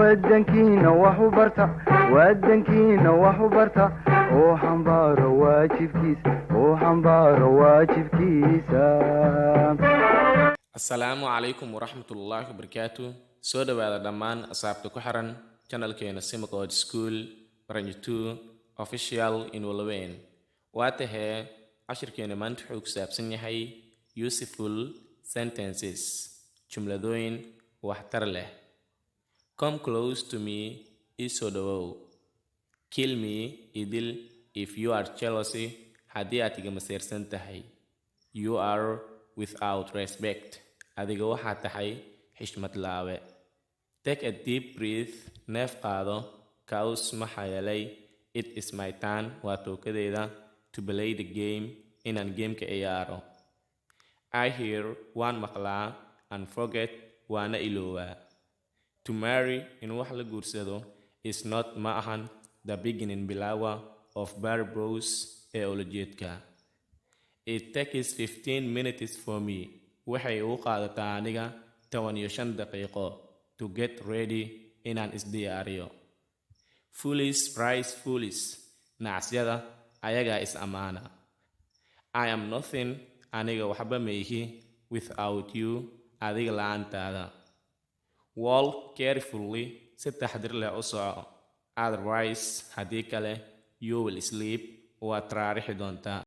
ودنكينا وحبرتا ودنكينا وحبرتا وحنبار واجب كيس وحنبار واجب كيسا. السلام عليكم ورحمة الله وبركاته. سودا بعد دمان أصحاب كحرن channel كينا سيمكود سكول برانج 2 official in Walloween. واتها عشر كينا منتحوك سابسن يحي useful sentences جملة دوين واحتر له. Come close to me isodowo. Kill me idil if you are jealousy hadii atiga masirsan tahay. You are without respect adiga waxaa tahay xishmad laawe. Take a deep breath neef qaado kaus maxaa yeelay it is my turn waa tookadeyda to play the game inaan gameka ciyaaro. I hear waan maqlaa and forget waana iloowaa. To marry in wax la guursado is not ma ahan the beginning bilawa of barbros ee ulajeedka. It takes 15 minutes for me. Waxay u qaadataa aniga 15 daqiiqo to get ready inaan isdiyaariyo. Foolish price foolish. Naasyada ayaga is amaana. I am nothing aniga waxba meihi without you adiga la'aantaada. Walk carefully si taxadir leh u soco. Otherwise haddii kale you will sleep waad raarixi doontaa.